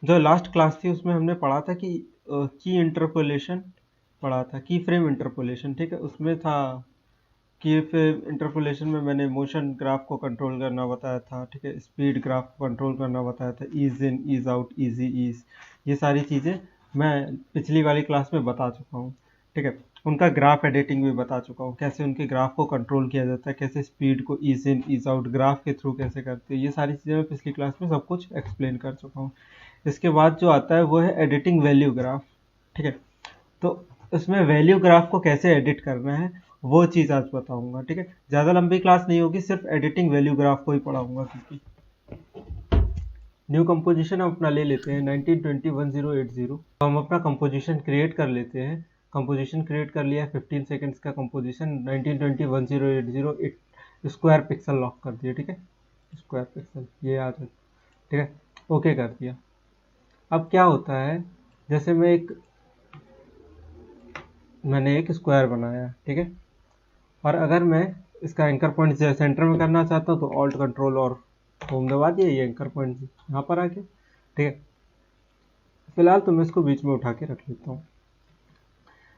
जो last class थी उसमें हमने पढ़ा था कि की इंटरपोलेशन पढ़ा था, की फ्रेम इंटरपोलेशन, ठीक है। उसमें था की फ्रेम इंटरपोलेशन में मैंने मोशन ग्राफ को कंट्रोल करना बताया था, ठीक है। स्पीड ग्राफ को कंट्रोल करना बताया था, ease in ease out easy ease, ये सारी चीज़ें मैं पिछली वाली क्लास में बता चुका हूँ, ठीक है। उनका ग्राफ एडिटिंग भी बता चुका हूँ, कैसे उनके ग्राफ को कंट्रोल किया जाता है, कैसे स्पीड को ease in ease out graph के थ्रू कैसे करते हैं, ये सारी चीज़ें मैं पिछली क्लास में सब कुछ एक्सप्लेन कर चुका हूँ। इसके बाद जो आता है वो है एडिटिंग वैल्यू ग्राफ, ठीक है। तो उसमें वैल्यू ग्राफ को कैसे एडिट करना है वो चीज़ आज बताऊंगा, ठीक है। ज़्यादा लंबी क्लास नहीं होगी, सिर्फ एडिटिंग वैल्यू ग्राफ को ही पढ़ाऊंगा। क्योंकि न्यू कंपोजिशन हम अपना ले लेते हैं 1920 1080। तो हम अपना कंपोजिशन क्रिएट कर लेते हैं। कंपोजिशन क्रिएट कर लिया 15 सेकेंड्स का कंपोजिशन 1920 1080 स्क्वायर पिक्सल लॉक कर दिया, ठीक है। स्क्वायर पिक्सल ये आ जाए, ठीक है। ओके कर दिया। अब क्या होता है, जैसे मैंने एक स्क्वायर बनाया, ठीक है। और अगर मैं इसका एंकर पॉइंट सेंटर में करना चाहता हूँ तो ऑल्ट कंट्रोल और होम दबा दिए, ये एंकर पॉइंट यहाँ पर आ गया, ठीक है। फिलहाल तो मैं इसको बीच में उठा के रख लेता हूँ।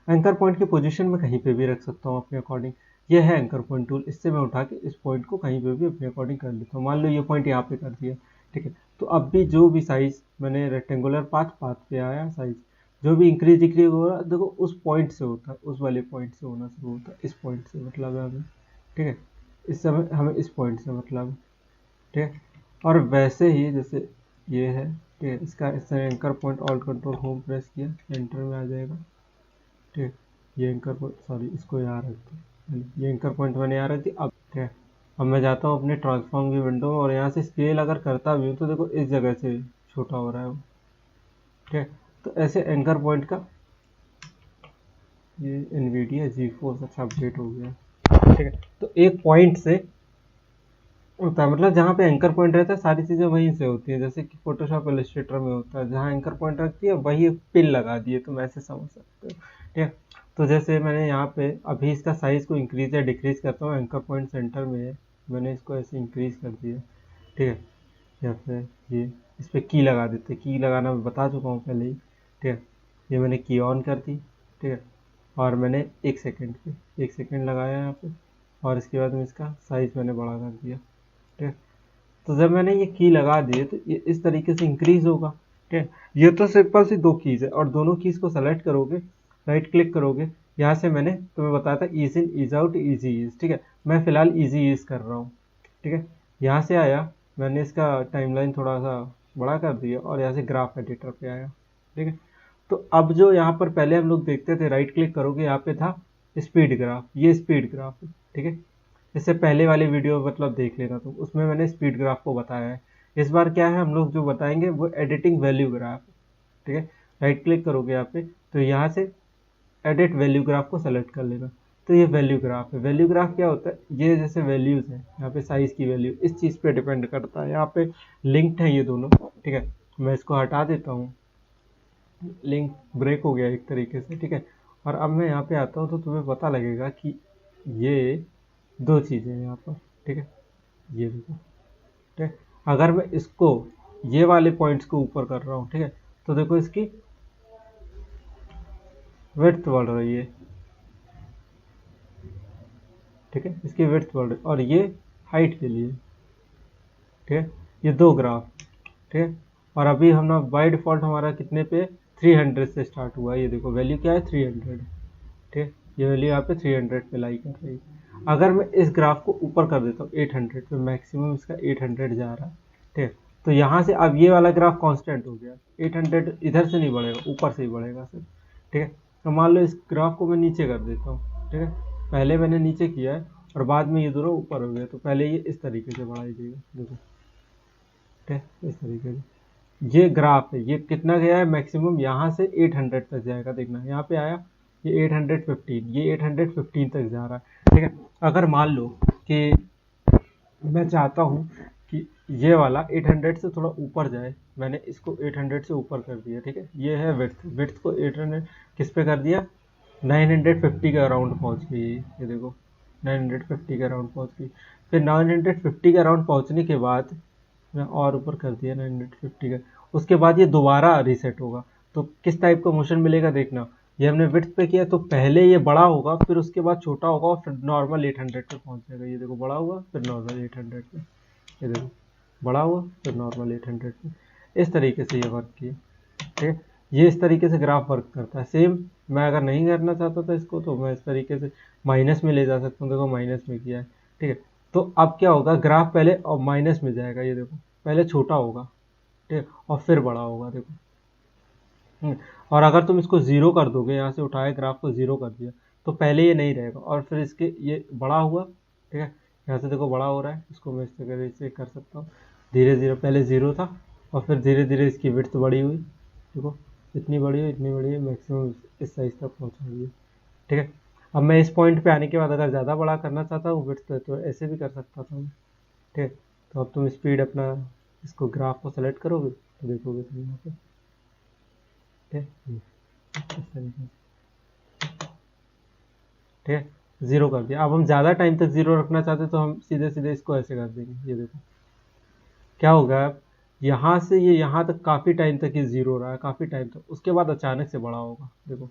एंकर पॉइंट की पोजीशन में कहीं पे भी रख सकता हूँ अपने अकॉर्डिंग। ये है एंकर पॉइंट टूल, इससे मैं उठा के इस पॉइंट को कहीं पे भी अपने अकॉर्डिंग कर लेता हूँ। मान लो ये पॉइंट यहाँ पे कर दिया, ठीक है। तो अब भी जो भी साइज मैंने रेक्टेंगुलर पाथ पे आया साइज, जो भी इंक्रीज डिक्रीज हो रहा है देखो उस पॉइंट से होता है, उस वाले पॉइंट से होना शुरू होता है। इस पॉइंट से मतलब है हमें, ठीक है। इस समय हमें इस पॉइंट से मतलब है, ठीक है। और वैसे ही जैसे ये है, ठीक है। इसका इस तरह anchor point alt control home press किया, एंटर में आ जाएगा, ठीक है। ये एंकर पॉइंट, सॉरी इसको यहाँ रख दो, ये एंकर पॉइंट मैंने यहाँ रख दी। अब ठीक है, अब मैं जाता हूँ अपने ट्रांसफॉर्म की विंडो और यहाँ से स्केल अगर करता भी हूँ तो देखो इस जगह से छोटा हो रहा है वो, ठीक है। तो ऐसे एंकर पॉइंट का ये NVIDIA GeForce अच्छा अपडेट हो गया, ठीक है। तो एक पॉइंट से होता है, मतलब जहाँ पे एंकर पॉइंट रहता है सारी चीज़ें वहीं से होती हैं। जैसे कि फोटोशॉप इलस्ट्रेटर में होता है, जहाँ एंकर पॉइंट रखती है वही पिन लगा दिए, तुम ऐसे समझ सकते हो, ठीक है। तो जैसे मैंने यहाँ पे अभी इसका साइज़ को इंक्रीज या डिक्रीज करता हूँ, एंकर पॉइंट सेंटर में है, मैंने इसको ऐसे इंक्रीज कर दिया, ठीक है। या फिर ये इस पर की लगा देते, की लगाना मैं बता चुका हूँ पहले ही, ठीक है। ये मैंने की ऑन कर दी, ठीक है। और मैंने 1 सेकेंड लगाया यहाँ पे, और इसके बाद में इसका साइज़ मैंने बड़ा कर दिया, ठीक है। तो जब मैंने ये की लगा दिए तो ये इस तरीके से इंक्रीज होगा, ठीक है। ये तो सिंपल सी दो कीज़ है, और दोनों कीज़ को सेलेक्ट करोगे, राइट क्लिक करोगे, यहाँ से मैंने तुम्हें बताया था ease in ease out easy ease, ठीक है। मैं फिलहाल इजी ईज कर रहा हूँ, ठीक है। यहाँ से आया, मैंने इसका टाइमलाइन थोड़ा सा बड़ा कर दिया और यहाँ से ग्राफ एडिटर पे आया, ठीक है। तो अब जो यहाँ पर पहले हम लोग देखते थे, राइट क्लिक करोगे यहाँ पे था स्पीड ग्राफ, ये स्पीड ग्राफ है, ठीक है। इससे पहले वाली वीडियो मतलब देख लेना, तो उसमें मैंने स्पीड ग्राफ को बताया है। इस बार क्या है, हम लोग जो बताएंगे वो एडिटिंग वैल्यू ग्राफ, ठीक है। राइट क्लिक करोगे यहाँ पे तो यहाँ से एडिट वैल्यू ग्राफ को सेलेक्ट कर लेना। तो ये वैल्यू ग्राफ है। वैल्यू ग्राफ क्या होता है, ये जैसे वैल्यूज है यहाँ पे, साइज की वैल्यू इस चीज़ पे डिपेंड करता है। यहाँ पे लिंक्ड है ये दोनों, ठीक है। मैं इसको हटा देता हूँ, लिंक ब्रेक हो गया एक तरीके से, ठीक है। और अब मैं यहाँ पे आता हूँ तो तुम्हें पता लगेगा कि ये दो चीज़ें हैं यहाँ पर, ठीक है। ये देखो, ठीक है। अगर मैं इसको ये वाले पॉइंट्स को ऊपर कर रहा हूँ, ठीक है, तो देखो इसकी विड्थ बढ़ रही है, ठीक है। इसकी विड्थ बढ़ रही है, और ये हाइट के लिए, ठीक है। ये दो ग्राफ, ठीक है। और अभी हम ना बाई डिफ़ॉल्ट हमारा कितने पे 300 से स्टार्ट हुआ है, ये देखो वैल्यू क्या है 300, ठीक है। ये वैल्यू यहाँ पे 300 पे लाई कर रही है। अगर मैं इस ग्राफ को ऊपर कर देता हूँ 800 पे, मैक्सिमम इसका 800 जा रहा है, ठीक है। तो यहाँ से अब ये वाला ग्राफ कांस्टेंट हो गया, 800 इधर से नहीं बढ़ेगा, ऊपर से ही बढ़ेगा सिर्फ, ठीक है। तो मान लो इस ग्राफ को मैं नीचे कर देता हूँ, ठीक है। पहले मैंने नीचे किया है और बाद में ये दोनों ऊपर हो गया, तो पहले ये इस तरीके से बढ़ाई जाएगा, देखो, ठीक है। इस तरीके से ये ग्राफ है, ये कितना गया है मैक्सिमम, यहाँ से 800 तक जाएगा, देखना यहाँ पे आया ये 815, ये 815 तक जा रहा है, ठीक है। अगर मान लो कि मैं चाहता हूँ कि ये वाला 800 से थोड़ा ऊपर जाए, मैंने इसको 800 से ऊपर कर दिया, ठीक है। ये है विड्थ, विड्थ को 800 किस पे कर दिया, 950 के अराउंड पहुँच गई, ये देखो 950 के अराउंड पहुँच गई। फिर 950 के अराउंड पहुँचने के बाद मैं और ऊपर कर दिया 950 का, उसके बाद ये दोबारा रीसेट होगा। तो किस टाइप का मोशन मिलेगा देखना, ये हमने विड्थ पे किया तो पहले ये बड़ा होगा, फिर उसके बाद छोटा होगा और फिर नॉर्मल 800 पे पहुंच जाएगा। ये देखो बड़ा हुआ फिर नॉर्मल 800 पे, ये देखो बड़ा हुआ फिर नॉर्मल 800 पे। इस तरीके से ये वर्क किया, ठीक है। ये इस तरीके से ग्राफ वर्क करता है। सेम मैं अगर नहीं करना चाहता था इसको तो मैं इस तरीके से माइनस में ले जा सकता हूँ। देखो माइनस में किया है, ठीक है। तो अब क्या होगा, ग्राफ पहले और माइनस में जाएगा, ये देखो पहले छोटा होगा, ठीक है, और फिर बड़ा होगा, देखो। और अगर तुम इसको जीरो कर दोगे, यहाँ से उठाए ग्राफ को जीरो कर दिया तो पहले ये नहीं रहेगा और फिर इसके ये बड़ा हुआ, ठीक है। यहाँ से देखो बड़ा हो रहा है, इसको मैं इस तरह से कर सकता हूँ। धीरे धीरे पहले जीरो था और फिर धीरे धीरे इसकी विड्थ बड़ी हुई, देखो इतनी बड़ी हुई इतनी बड़ी हुई, मैक्सिमम इस साइज तक पहुँचा दिया, ठीक है। अब मैं इस पॉइंट पे आने के बाद अगर ज़्यादा बड़ा करना चाहता हूँ विड्थ तो ऐसे भी कर सकता था मैं, ठीक है। तो अब तुम स्पीड अपना इसको ग्राफ को सेलेक्ट करोगे तो देखोगे तुम यहाँ पे, ठीक है, इस तरीके से, ठीक है, जीरो कर दिया। अब हम ज़्यादा टाइम तक जीरो रखना चाहते तो हम सीधे सीधे इसको ऐसे कर देंगे। ये देखो क्या होगा, अब यहाँ से ये यहाँ तक काफ़ी टाइम तक ये जीरो रहा है, काफ़ी टाइम तक, उसके बाद अचानक से बड़ा होगा, देखो,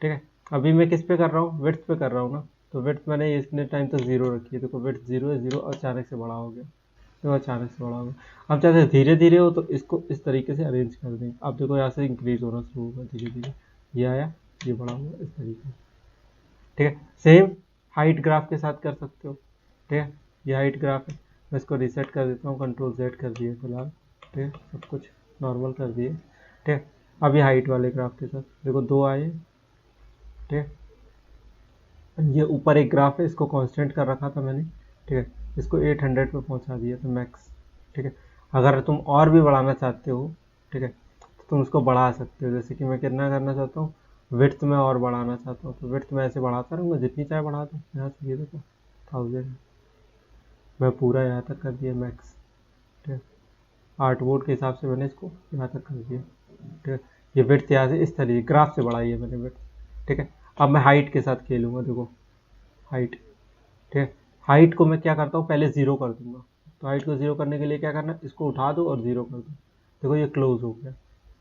ठीक है। अभी मैं किस पे कर रहा हूँ, विड्थ पे कर रहा हूँ ना, तो विड्थ मैंने इतने टाइम तक जीरो रखी है, देखो विड्थ जीरो है, जीरो अचानक से बड़ा हो गया, तो अचानक से बड़ा होगा। अब चाहते धीरे धीरे हो तो इसको इस तरीके से अरेंज कर देंगे। अब देखो यहाँ से इंक्रीज होना शुरू होगा धीरे धीरे, ये आया ये बड़ा हुआ इस तरीके से, ठीक है। सेम हाइट ग्राफ के साथ कर सकते हो, ठीक है। ये हाइट ग्राफ है, मैं इसको रीसेट कर देता हूँ, कंट्रोल Z कर दिए फिलहाल, ठीक है, सब कुछ नॉर्मल कर दिए, ठीक है। अब ये हाइट वाले ग्राफ के साथ देखो दो आए, ठीक है। ये ऊपर एक ग्राफ है, इसको कांस्टेंट कर रखा था मैंने, ठीक है, इसको 800 पे पहुंचा दिया था मैक्स, ठीक है। अगर तुम और भी बढ़ाना चाहते हो, ठीक है, तो तुम उसको बढ़ा सकते हो। जैसे कि मैं कितना करना चाहता हूँ, विड्थ में और बढ़ाना चाहता हूँ तो विड्थ में ऐसे बढ़ाता रहूँगा, जितनी चाहे बढ़ा दूँ। यहाँ से ये देखो 1000 मैं पूरा यहाँ तक कर दिया मैक्स, ठीक है। 8 वोल्ट के हिसाब से मैंने इसको यहाँ तक कर दिया, ठीक है। ये विड्थ यहाँ से इस तरीके ग्राफ से बढ़ाई है मैंने विड्थ, ठीक है। अब मैं हाइट के साथ खेलूँगा, देखो हाइट, ठीक है। हाइट को मैं क्या करता हूँ, पहले ज़ीरो कर दूंगा। तो हाइट को ज़ीरो करने के लिए क्या करना है, इसको उठा दो और ज़ीरो कर दो, देखो ये क्लोज हो गया,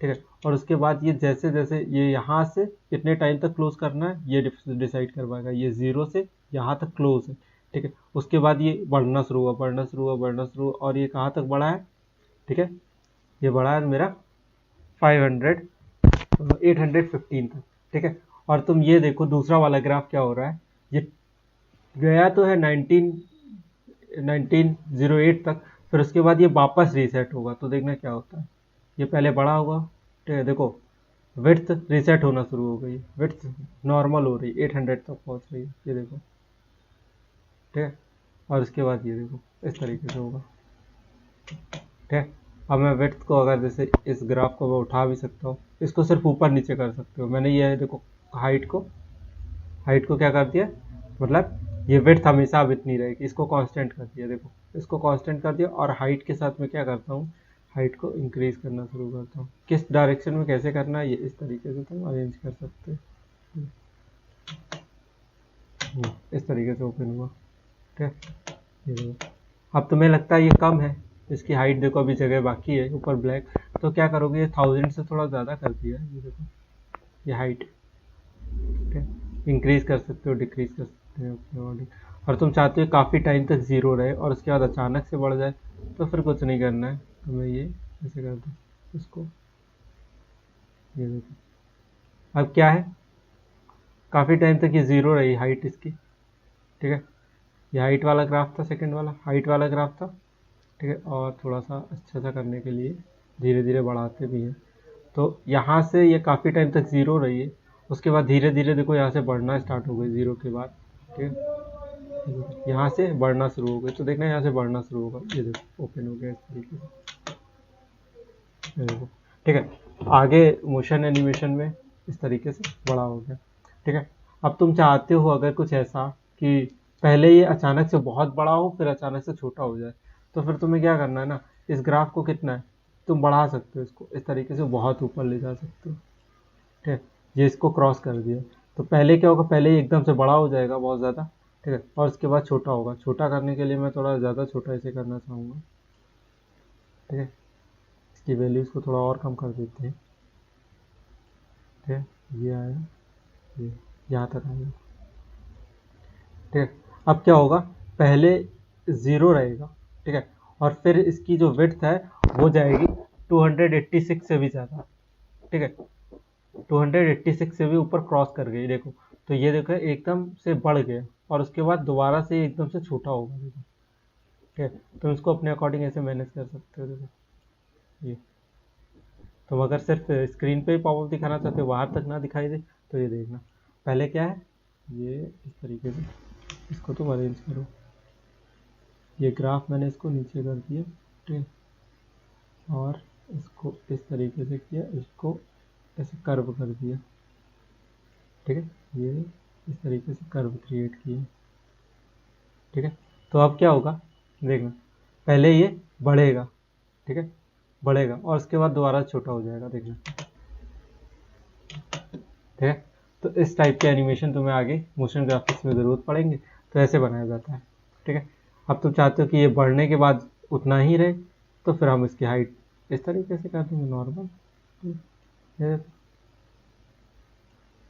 ठीक है। और उसके बाद ये जैसे जैसे ये यहाँ से कितने टाइम तक क्लोज करना है ये डिसाइड कर पाएगा। ये ज़ीरो से यहाँ तक क्लोज है, ठीक है। उसके बाद ये बढ़ना शुरू हुआ बढ़ना शुरू हुआ बढ़ना शुरू हुआ और ये कहाँ तक बढ़ा है, ठीक है, ये बढ़ा है मेरा 500 815 तक, ठीक है। और तुम ये देखो दूसरा वाला ग्राफ क्या हो रहा है, ये गया तो है 1908 तक, फिर उसके बाद ये वापस रीसेट होगा। तो देखना क्या होता है, ये पहले बड़ा होगा, ठीक है, देखो विड्थ रीसेट होना शुरू हो गई, विड्थ नॉर्मल हो रही है, 800 तक पहुंच रही है, ये देखो, ठीक है। और उसके बाद ये देखो इस तरीके से होगा, ठीक है। अब मैं विड्थ को अगर जैसे इस ग्राफ को मैं उठा भी सकता हूँ, इसको सिर्फ ऊपर नीचे कर सकते हो। मैंने ये है देखो हाइट को क्या कर दिया, मतलब ये विड्थ हमेशा अब इतनी रहेगी, इसको कांस्टेंट कर दिया, देखो इसको कांस्टेंट कर दिया। और हाइट के साथ में क्या करता हूँ, हाइट को इंक्रीज करना शुरू करता हूँ। किस डायरेक्शन में कैसे करना है ये इस तरीके से तुम अरेंज कर सकते हो। इस तरीके से ओपन हुआ, ठीक है। ये देखो अब तुम्हें लगता है ये कम है, इसकी हाइट देखो अभी जगह बाकी है ऊपर ब्लैक, तो क्या करोगे, ये 1000 से थोड़ा ज़्यादा कर दिया है, ये देखो ये हाइट, ठीक है। इंक्रीज कर सकते हो डिक्रीज कर सकते हो अपने अकॉर्डिंग। और तुम चाहते हो काफ़ी टाइम तक ज़ीरो रहे और उसके बाद अचानक से बढ़ जाए, तो फिर कुछ नहीं करना है, तो मैं ये ऐसे कर दूँ इसको, ये देखो अब क्या है, काफ़ी टाइम तक ये ज़ीरो रही हाइट इसकी, ठीक है। ये हाइट वाला ग्राफ था, सेकंड वाला हाइट वाला ग्राफ था, ठीक है। और थोड़ा सा अच्छा सा करने के लिए धीरे धीरे बढ़ाते भी हैं। तो यहाँ से ये काफ़ी टाइम तक ज़ीरो रही है, उसके बाद धीरे धीरे देखो यहाँ से बढ़ना स्टार्ट हो गई ज़ीरो के बाद, ठीक है। यहाँ से बढ़ना शुरू हो गई, तो देखना यहाँ से बढ़ना शुरू होगा, ये देखो ओपन हो गया इस तरीके से, ये देखो, ठीक है। आगे मोशन एनिमेशन में इस तरीके से बड़ा हो गया, ठीक है। अब तुम चाहते हो अगर कुछ ऐसा कि पहले ये अचानक से बहुत बड़ा हो फिर अचानक से छोटा हो जाए, तो फिर तुम्हें क्या करना है ना, इस ग्राफ को कितना है तुम बढ़ा सकते हो, इसको इस तरीके से बहुत ऊपर ले जा सकते हो, ठीक है। ये इसको क्रॉस कर दिया, तो पहले क्या होगा, पहले ही एकदम से बड़ा हो जाएगा बहुत ज़्यादा, ठीक है। और उसके बाद छोटा होगा, छोटा करने के लिए मैं थोड़ा ज़्यादा छोटा इसे करना चाहूँगा, ठीक है, इस इसकी वैल्यूज़ को थोड़ा और कम कर देते हैं। ठीक है, ये आया, ये यहाँ तक आएगा। ठीक है, अब क्या होगा, पहले 0 रहेगा, ठीक है, और फिर इसकी जो विड्थ है वो जाएगी 286 से भी ज़्यादा। ठीक है, 286 से भी ऊपर क्रॉस कर गई, देखो। तो ये देखो एकदम से बढ़ गया और उसके बाद दोबारा से एकदम से छोटा होगा, देखो। ठीक है, तुम इसको अपने अकॉर्डिंग ऐसे मैनेज कर सकते हो। देखो ये, तुम अगर सिर्फ स्क्रीन पे ही पॉपअप दिखाना चाहते हो, बाहर तक ना दिखाई दे, तो ये देखना। पहले क्या है, ये इस तरीके से इसको तुम अरेंज करो। ये ग्राफ मैंने इसको नीचे कर दिया, ठीक है, और इसको इस तरीके से किया, इसको ऐसे कर्व कर दिया। ठीक है, ये इस तरीके से कर्व क्रिएट किया। ठीक है, तो अब क्या होगा, देखना, पहले ये बढ़ेगा, ठीक है, बढ़ेगा और उसके बाद दोबारा छोटा हो जाएगा, देखना। ठीक है, तो इस टाइप के एनिमेशन तुम्हें आगे मोशन ग्राफिक्स में ज़रूरत पड़ेंगे, तो ऐसे बनाया जाता है। ठीक है, अब तुम चाहते हो कि ये बढ़ने के बाद उतना ही रहे, तो फिर हम इसकी हाइट इस तरीके से कर देंगे, नॉर्मल।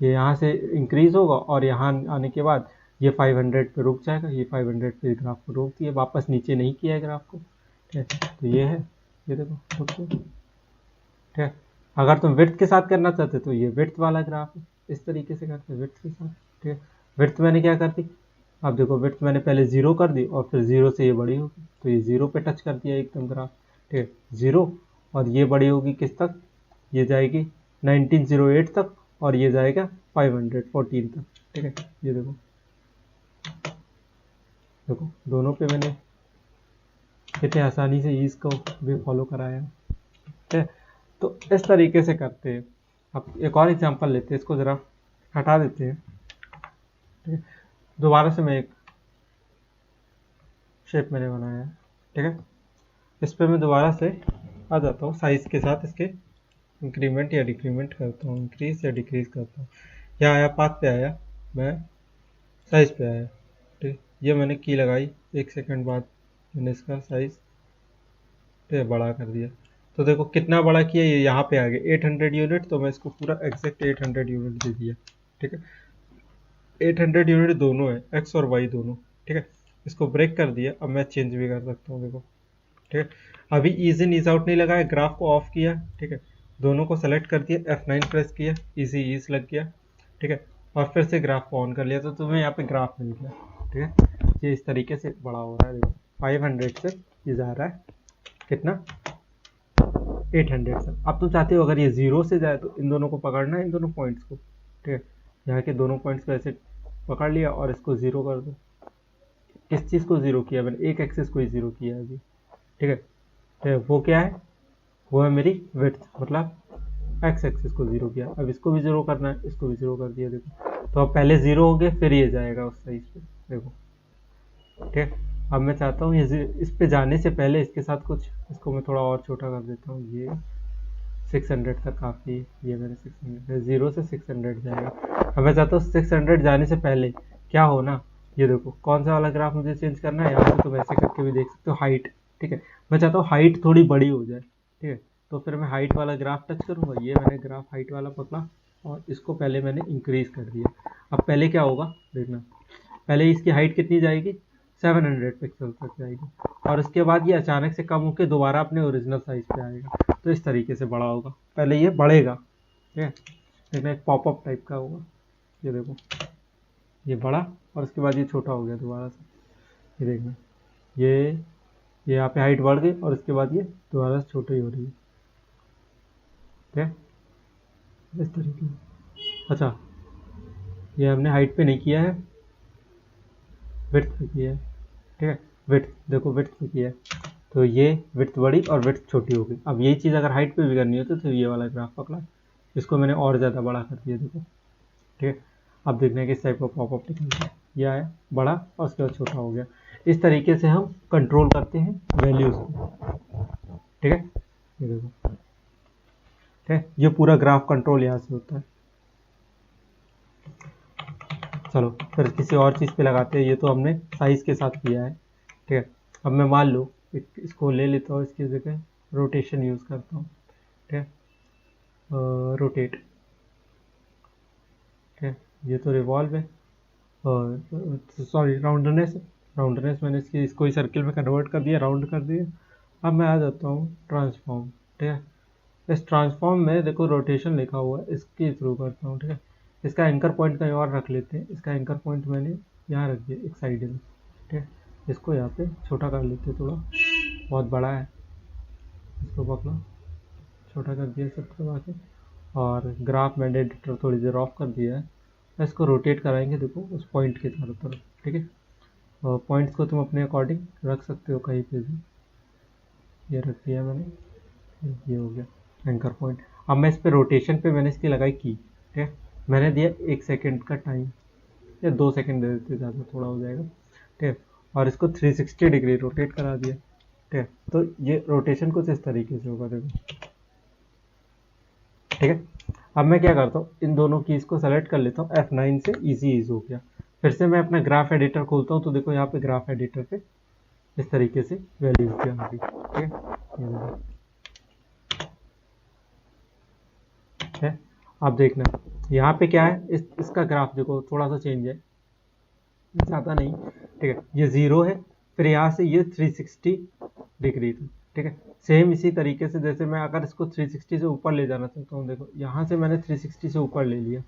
ये यहाँ से इंक्रीज होगा और यहाँ आने के बाद ये 500 पे रुक जाएगा। ये 500 पे ग्राफ को रोक दिया, वापस नीचे नहीं किया है ग्राफ को। ठीक है, तो ये है, ये देखो रुक गया। ठीक है, अगर तुम विड्थ के साथ करना चाहते तो ये विड्थ वाला ग्राफ है, इस तरीके से करते हैं विड्थ के साथ। ठीक है, विड्थ मैंने क्या कर दी, अब देखो विड्थ मैंने पहले 0 कर दी और फिर 0 से ये बड़ी होगी, तो ये 0 पे टच कर दिया एकदम ग्राफ। ठीक है, 0, और ये बड़ी होगी किस तक, ये जाएगी 1908 तक और ये जाएगा 514 तक। ठीक है, ये देखो, देखो दोनों पे मैंने कितने आसानी से ईज को भी फॉलो कराया है। ठीक है, तो इस तरीके से करते हैं। अब एक और एग्जांपल लेते हैं, इसको ज़रा हटा देते हैं। ठीक है, दोबारा से मैं एक शेप मैंने बनाया है। ठीक है, इस पर मैं दोबारा से आ जाता हूँ, साइज़ के साथ इसके इंक्रीमेंट या डिक्रीमेंट करता हूँ, इंक्रीज या डिक्रीज करता हूँ। यहाँ आया, पाथ पे आया, मैं साइज़ पे आया। ठीक, ये मैंने की लगाई, 1 सेकंड बाद मैंने इसका साइज़ बड़ा कर दिया। तो देखो कितना बड़ा किया, ये यहाँ पे आ गया 800 यूनिट, तो मैं इसको पूरा एग्जैक्ट 800 यूनिट दे दिया। ठीक है, 800 यूनिट दोनों है, एक्स और वाई दोनों। ठीक है, इसको ब्रेक कर दिया, अब मैं चेंज भी कर सकता हूँ, देखो। ठीक है, अभी ईज इन ईज आउट नहीं लगाया, ग्राफ को ऑफ किया। ठीक है, दोनों को सेलेक्ट कर दिया, F9 प्रेस किया, इजी ईज लग गया। ठीक है, और फिर से ग्राफ को ऑन कर लिया, तो तुम्हें यहाँ पे ग्राफ मिल गया। ठीक है, ये इस तरीके से बड़ा हो रहा है, देखो 500 से ये जा रहा है कितना, 800 से। अब तुम चाहते हो अगर ये 0 से जाए तो इन दोनों को पकड़ना है, इन दोनों पॉइंट्स को। ठीक है, यहाँ के दोनों पॉइंट्स को ऐसे पकड़ लिया और इसको 0 कर दो। किस चीज़ को 0 किया मैंने, एक एक्सिस को ही 0 किया है अभी। ठीक है, तो वो क्या है, वो है मेरी विड्थ, मतलब एक्स एक्सिस को 0 किया। अब इसको भी 0 करना है, इसको भी 0 कर दिया, देखो। तो अब पहले 0 हो गया, फिर ये जाएगा उस साइज पे, देखो। ठीक है, अब मैं चाहता हूँ ये इस पे जाने से पहले इसके साथ कुछ, इसको मैं थोड़ा और छोटा कर देता हूँ, ये 600 तक काफ़ी, ये मैंने 600, 0 से 600 जाएगा। अब मैं चाहता हूँ 600 जाने से पहले क्या हो ना, ये देखो कौन सा वाला ग्राफ मुझे चेंज करना है, यहाँ से तुम ऐसे करके भी देख सकते हो, हाइट। ठीक है, मैं चाहता हूँ हाइट थोड़ी बड़ी हो जाए। ठीक है, तो फिर मैं हाइट वाला ग्राफ टच करूँगा, ये मैंने ग्राफ हाइट वाला पकड़ा और इसको पहले मैंने इंक्रीज कर दिया। अब पहले क्या होगा, देखना, पहले इसकी हाइट कितनी जाएगी, 700 पिक्सल तक जाएगी, और उसके बाद ये अचानक से कम होकर दोबारा अपने ओरिजिनल साइज पे आएगा। तो इस तरीके से बड़ा होगा, पहले ये बढ़ेगा। ठीक है, देखना एक पॉपअप टाइप का होगा, ये देखो ये बड़ा और उसके बाद ये छोटा हो गया दोबारा से, ये देखना, ये यहाँ पे हाइट बढ़ गई और उसके बाद ये दोबारा से छोटी हो रही है। ठीक है, इस तरीके से। अच्छा, ये हमने हाइट पे नहीं किया है, विड्थ पे किया है। ठीक है, विड्थ देखो, विड्थ पे किया है, तो ये विड्थ बड़ी और विड्थ छोटी हो गई। अब यही चीज़ अगर हाइट पे भी करनी होती तो ये वाला ग्राफ पकड़ा, इसको मैंने और ज़्यादा बड़ा कर दिया, देखो। ठीक है, अब देखने हैं किस टाइप का पॉपअप निकलता है, यह आया बड़ा और उसके बाद छोटा हो गया। इस तरीके से हम कंट्रोल करते हैं वैल्यूज़ को। ठीक है, ये देखो। ठीक है, ये पूरा ग्राफ कंट्रोल यहाँ से होता है। चलो फिर किसी और चीज़ पे लगाते हैं, ये तो हमने साइज़ के साथ किया है। ठीक है, अब मैं मान लो इसको ले लेता हूँ इसकी जगह, रोटेशन यूज़ करता हूँ, ठीक है, रोटेट, ठीक है, ये तो रिवॉल्व है, और सॉरी राउंडनेस, राउंडनेस मैंने इसको ही सर्किल में कन्वर्ट कर दिया, राउंड कर दिया। अब मैं आ जाता हूँ ट्रांसफॉर्म, ठीक है, इस ट्रांसफॉर्म में देखो रोटेशन लिखा हुआ है, इसके थ्रू करता हूँ, ठीक है। इसका एंकर पॉइंट कहीं और रख लेते हैं, इसका एंकर पॉइंट मैंने यहाँ रख दिया एक साइड में, ठीक है। इसको यहाँ पे छोटा कर लेते हैं, थोड़ा बहुत बड़ा है, इसको पकड़ा, छोटा कर दिया सब करवा के, और ग्राफ मैंने एडिटर थोड़ी देर ऑफ कर दिया है। इसको रोटेट कराएंगे, देखो उस पॉइंट के चारों तरफ, ठीक है। और पॉइंट्स को तुम अपने अकॉर्डिंग रख सकते हो कहीं पे भी, ये रख दिया मैंने, ये हो गया एंकर पॉइंट। अब मैं इस पे रोटेशन पे मैंने इसकी लगाई की, ठीक है, मैंने दिया 1 सेकेंड का टाइम, या 2 सेकेंड दे देते, ज़्यादा थोड़ा हो जाएगा, ठीक है, और इसको 360 डिग्री रोटेट करा दिया, ठीक है। तो ये रोटेशन कुछ इस तरीके से होगा, देखो, ठीक है। अब मैं क्या करता हूँ, इन दोनों कीज़ को सेलेक्ट कर लेता हूँ, F9 से इजी ईज हो गया। फिर से मैं अपना ग्राफ एडिटर खोलता हूँ, तो देखो यहाँ पे ग्राफ एडिटर पे इस तरीके से वैल्यूज भी आ गई, ठीक है, ये देखो, ठीक है। अब देखना यहाँ पे क्या है, इसका ग्राफ देखो थोड़ा सा चेंज है, ज़्यादा नहीं, ठीक है, ये 0 है, फिर यहाँ से ये 360 डिग्री था, ठीक है। सेम इसी तरीके से जैसे मैं अगर इसको 360 से ऊपर ले जाना चाहता हूँ, देखो यहाँ से मैंने 360 से ऊपर ले लिया,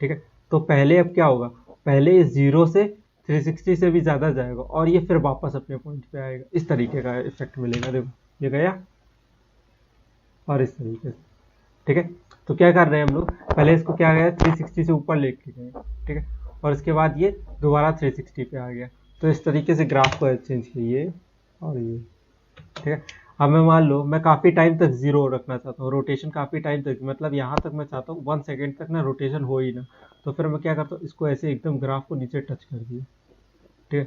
ठीक है। तो पहले अब क्या होगा, पहले ये 0 से 360 से भी ज़्यादा जाएगा, और ये फिर वापस अपने पॉइंट पे आएगा, इस तरीके का इफेक्ट मिलेगा, देखो ये गया और इस तरीके से, ठीक है। तो क्या कर रहे हैं हम लोग, पहले इसको क्या गया 360 से ऊपर लेके गए, ठीक है, और इसके बाद ये दोबारा 360 पे आ गया। तो इस तरीके से ग्राफ को चेंज किए और ये, ठीक है। अब मैं मान लो मैं काफ़ी टाइम तक 0 रखना चाहता हूँ, रोटेशन काफ़ी टाइम तक, मतलब यहाँ तक मैं चाहता हूँ 1 सेकेंड तक ना रोटेशन हो ही ना, तो फिर मैं क्या करता हूँ, इसको ऐसे एकदम ग्राफ को नीचे टच कर दिया, ठीक है।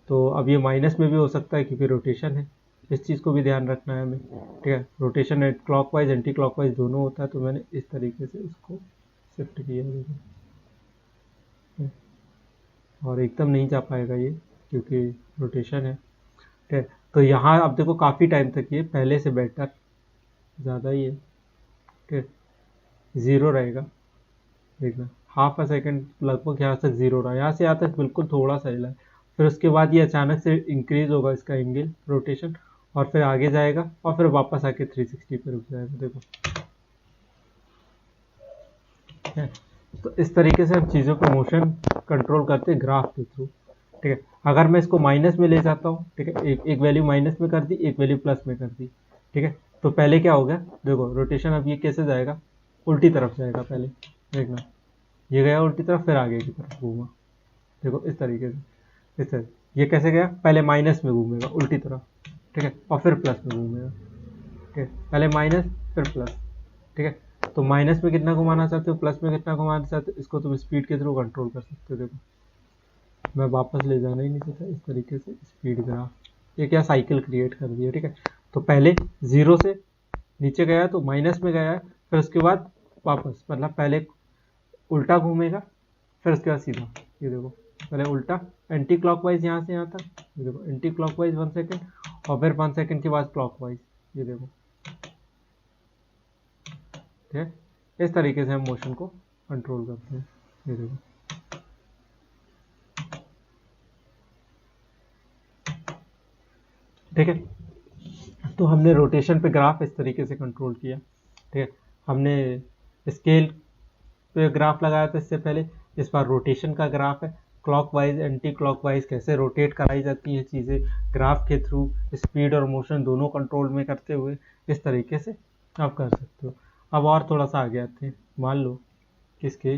तो अब ये माइनस में भी हो सकता है क्योंकि रोटेशन है, इस चीज़ को भी ध्यान रखना है हमें, ठीक है। रोटेशन क्लॉकवाइज एंटी क्लॉकवाइज दोनों होता है, तो मैंने इस तरीके से इसको शिफ्ट किया, देखो, और एकदम नहीं जा पाएगा ये क्योंकि रोटेशन है, ठीक है। तो यहाँ अब देखो काफ़ी टाइम तक ये पहले से बेटर ज़्यादा ही है, ठीक है, 0 रहेगा, देखना हाफ अ सेकेंड लगभग यहाँ तक 0 रहा, यहाँ से यहाँ तक बिल्कुल थोड़ा सा हिला है, फिर उसके बाद ये अचानक से इंक्रीज होगा इसका एंगल रोटेशन, और फिर आगे जाएगा और फिर वापस आके 360 पे रुक जाएगा, देखो, ठीक है। तो इस तरीके से हम चीज़ों को मोशन कंट्रोल करते हैं ग्राफ के थ्रू, ठीक है। अगर मैं इसको माइनस में ले जाता हूँ, ठीक है, एक वैल्यू माइनस में कर दी, एक वैल्यू प्लस में कर दी, ठीक है, तो पहले क्या हो गया, देखो रोटेशन अब ये कैसे जाएगा, उल्टी तरफ जाएगा, पहले देखना ये गया उल्टी तरफ, फिर आगे की तरफ घूमा, देखो इस तरीके से, इस तरह ये कैसे गया, पहले माइनस में घूमेगा उल्टी तरफ, ठीक है, और फिर प्लस में घूमेगा, ठीक है, पहले माइनस फिर प्लस, ठीक है। तो माइनस में कितना घुमाना चाहते हो, प्लस में कितना घुमाना चाहते हो, इसको तुम स्पीड के थ्रू कंट्रोल कर सकते हो, देखो मैं वापस ले जाना ही नहीं चाहता, इस तरीके से स्पीड ग्राफ ये क्या साइकिल क्रिएट कर दिया, ठीक है। तो पहले 0 से नीचे गया तो माइनस में गया है, फिर उसके बाद वापस, मतलब पहले उल्टा घूमेगा, फिर उसके बाद सीधा, ये देखो पहले उल्टा एंटी क्लॉकवाइज यहाँ से यहाँ तक, ये देखो एंटी क्लॉकवाइज 1 सेकेंड, और फिर 1 सेकेंड के बाद क्लॉकवाइज, ये देखो, ठीक है। इस तरीके से हम मोशन को कंट्रोल करते हैं, ये देखो, ठीक है। तो हमने रोटेशन पे ग्राफ इस तरीके से कंट्रोल किया, ठीक है। हमने स्केल पे ग्राफ लगाया था इससे पहले, इस बार रोटेशन का ग्राफ है, क्लॉकवाइज एंटी क्लॉकवाइज कैसे रोटेट कराई जाती हैं चीज़ें ग्राफ के थ्रू, स्पीड और मोशन दोनों कंट्रोल में करते हुए, इस तरीके से आप कर सकते हो। अब और थोड़ा सा आगे आते हैं, मान लो किसके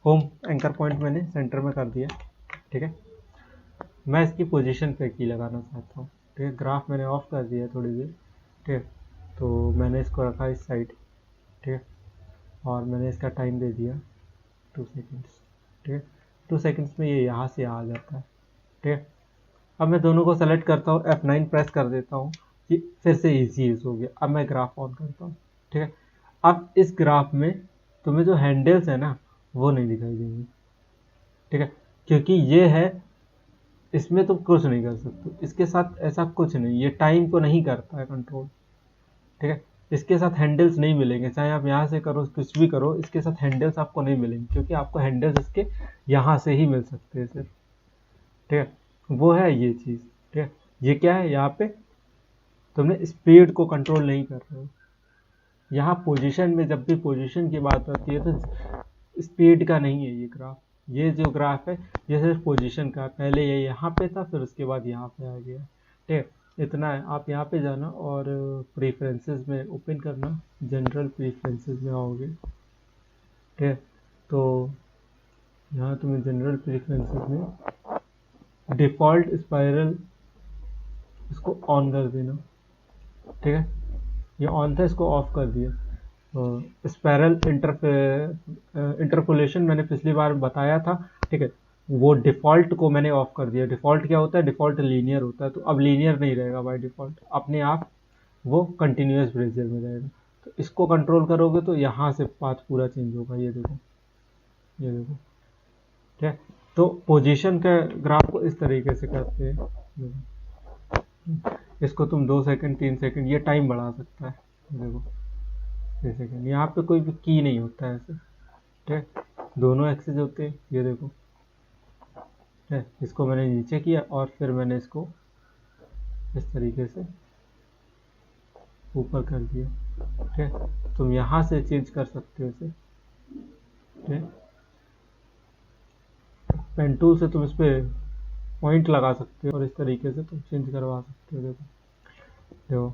होम एंकर पॉइंट मैंने सेंटर में कर दिया, ठीक है, मैं इसकी पोजीशन पे की लगाना चाहता हूँ, ठीक है। ग्राफ मैंने ऑफ कर दिया थोड़ी देर, ठीक है, तो मैंने इसको रखा इस साइड, ठीक है, और मैंने इसका टाइम दे दिया 2 सेकेंड्स, ठीक है। 2 सेकेंड्स में ये यहाँ से आ जाता है, ठीक है। अब मैं दोनों को सेलेक्ट करता हूँ, F9 प्रेस कर देता हूँ, कि फिर से इजी हो गया। अब मैं ग्राफ ऑन करता हूँ, ठीक है। अब इस ग्राफ में तुम्हें जो हैंडल्स है ना वो नहीं दिखाई देंगे, ठीक है, क्योंकि ये है, इसमें तुम कुछ नहीं कर सकते, इसके साथ ऐसा कुछ नहीं, ये टाइम को नहीं करता है कंट्रोल, ठीक है। इसके साथ हैंडल्स नहीं मिलेंगे, चाहे आप यहाँ से करो कुछ भी करो, इसके साथ हैंडल्स आपको नहीं मिलेंगे, क्योंकि आपको हैंडल्स इसके यहाँ से ही मिल सकते हैं सिर्फ। ठीक है, वो है ये चीज़। ठीक है, ये क्या है, यहाँ पे तुमने स्पीड को कंट्रोल नहीं कर रहे हो। यहाँ पोजीशन में जब भी पोजीशन की बात आती है तो स्पीड का नहीं है ये ग्राफ। ये जो ग्राफ है ये सिर्फ पोजीशन का है। पहले ये यहाँ पे था, फिर उसके बाद यहाँ पे आ गया। ठीक है, इतना है। आप यहाँ पे जाना और प्रेफरेंसेस में ओपन करना, जनरल प्रेफरेंसेस में आओगे। ठीक है, तो यहाँ तुम्हें जनरल प्रेफरेंसेस में डिफ़ॉल्ट स्पाइरल इसको ऑन कर देना। ठीक है, ये ऑन था, इसको ऑफ कर दिया। स्पाइरल इंटरपोलेशन मैंने पिछली बार बताया था। ठीक है, वो डिफ़ॉल्ट को मैंने ऑफ कर दिया। डिफ़ॉल्ट क्या होता है, डिफ़ॉल्ट लीनियर होता है, तो अब लीनियर नहीं रहेगा बाय डिफ़ॉल्ट, अपने आप वो कंटिन्यूस ब्रेजर में रहेगा। तो इसको कंट्रोल करोगे तो यहाँ से पाथ पूरा चेंज होगा। ये देखो, ये देखो। ठीक है, तो पोजीशन का ग्राफ को इस तरीके से करते हैं। इसको तुम 2 सेकंड 3 सेकंड ये टाइम बढ़ा सकता है। देखो 6 सेकंड, यहाँ पे कोई भी की नहीं होता है ऐसे। ठीक है, दोनों एक्सेस होते हैं। ये देखो, ठीक है, इसको मैंने नीचे किया और फिर मैंने इसको इस तरीके से ऊपर कर दिया। ठीक है, तुम यहाँ से चेंज कर सकते हो इसे। ठीक है, पेन टूल से तुम इस पर पॉइंट लगा सकते हो और इस तरीके से तुम चेंज करवा सकते हो। देखो देखो,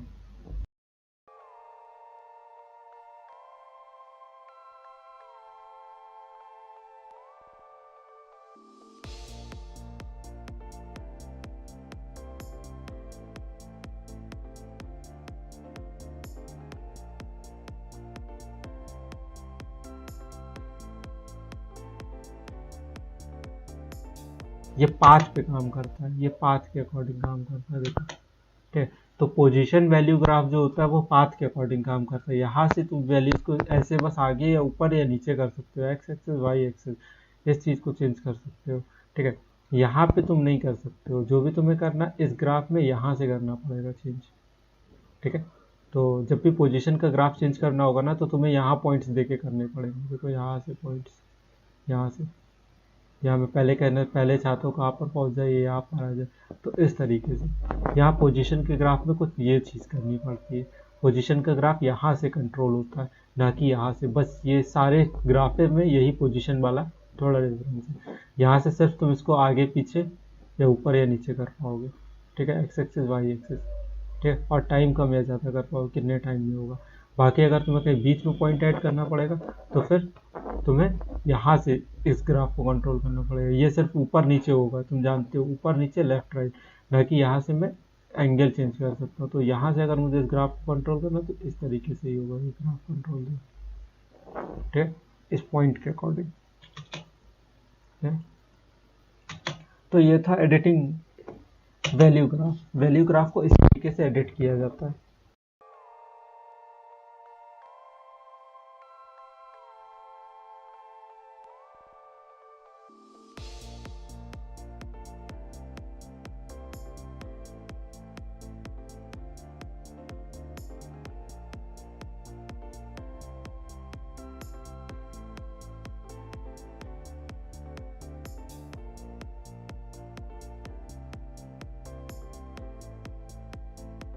ये पाथ पे काम करता है, ये पाथ के अकॉर्डिंग काम करता है। देखो, ठीक है, तो पोजीशन वैल्यू ग्राफ जो होता है वो पाथ के अकॉर्डिंग काम करता है। यहाँ से तुम वैल्यूज को ऐसे बस आगे या ऊपर या नीचे कर सकते हो, एक्स एक्सेस वाई एक्सेस, इस चीज़ को चेंज कर सकते हो। ठीक है, यहाँ पे तुम नहीं कर सकते हो। जो भी तुम्हें करना इस ग्राफ में यहाँ से करना पड़ेगा चेंज। ठीक है, तो जब भी पोजीशन का ग्राफ चेंज करना होगा ना, तो तुम्हें यहाँ पॉइंट्स दे के करने पड़ेंगे। देखो यहाँ से पॉइंट्स, यहाँ से, यहाँ मैं पहले चाहता हूँ कहाँ पर पहुँच जाए, ये यहाँ पर आ जाए। तो इस तरीके से यहाँ पोजीशन के ग्राफ में कुछ ये चीज़ करनी पड़ती है। पोजीशन का ग्राफ यहाँ से कंट्रोल होता है, ना कि यहाँ से। बस ये सारे ग्राफे में यही पोजीशन वाला थोड़ा डिफरेंस है। यहाँ से सिर्फ तुम इसको आगे पीछे या ऊपर या नीचे कर पाओगे। ठीक है, एक्स एक्सिस वाई एक्सिस। ठीक है, और टाइम कम या ज़्यादा कर पाओगे, कितने टाइम में होगा। बाकी अगर तुम्हें कहीं बीच में पॉइंट ऐड करना पड़ेगा तो फिर तुम्हें यहाँ से इस ग्राफ को कंट्रोल करना पड़ेगा। ये सिर्फ ऊपर नीचे होगा, तुम जानते हो, ऊपर नीचे लेफ्ट राइट, ना कि यहाँ से मैं एंगल चेंज कर सकता हूँ। तो यहाँ से अगर मुझे इस ग्राफ को कंट्रोल करना तो इस तरीके से ही होगा ये ग्राफ कंट्रोल। ठीक है, इस पॉइंट के अकॉर्डिंग। तो ये था editing value graph. Value graph को इस तरीके से एडिट किया जाता है।